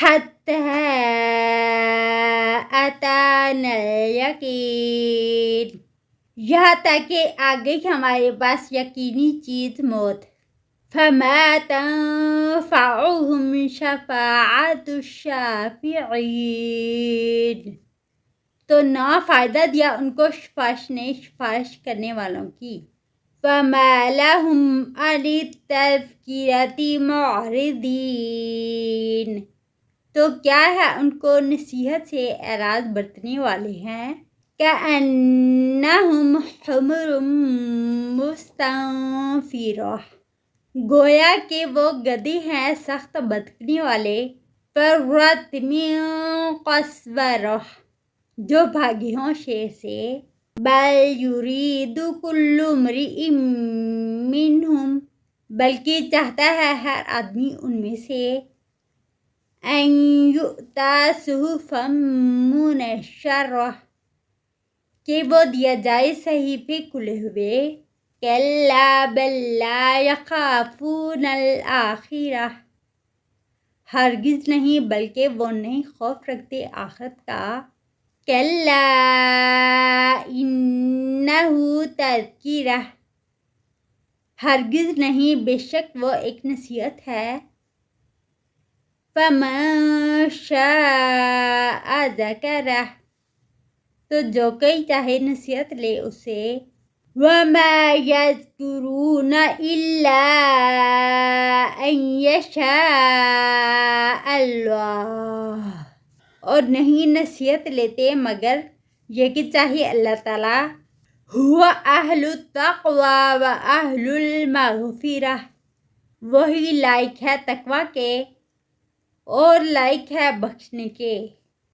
حتی اتانا الیقین، یہاں تک کہ آ گئی ہمارے پاس یقینی چیز موت۔ فما تنفعهم شفاعۃ الشافعین، تو نہ فائدہ دیا ان کو سفارش کرنے والوں کی۔ فما لهم عن التذکرۃ معرضین، تو کیا ہے ان کو نصیحت سے اعراض برتنے والے ہیں۔ کأنہم حمر مستنفرہ، گویا کہ وہ گدھے ہیں سخت بھٹکنے والے۔ فرت من قسورہ، جو بھاگے ہوں شیر سے۔ بل یرید کل امرئ منہم، بلکہ چاہتا ہے ہر آدمی ان میں سے۔ ان یؤتی صحفا منشرہ، کہ وہ دیا جائے صحیفے کھلے ہوئے۔ کلا بل لا یخافون الآخرہ، ہرگز نہیں بلکہ وہ نہیں خوف رکھتے آخرت کا۔ کلا انہ تذکرہ، ہرگز نہیں بے شک وہ ایک نصیحت ہے۔ فمن شاء ذکرہ، تو جو کوئی چاہے نصیحت لے اسے۔ وما یذکرون الا ان یشاء اللہ، اور نہیں نصیحت لیتے مگر یہ کہ چاہے اللہ تعالیٰ۔ هو اہل التقوی و اہل المغفرہ، وہی لائق ہے تقوی کے اور لائق ہے بخشنے کے۔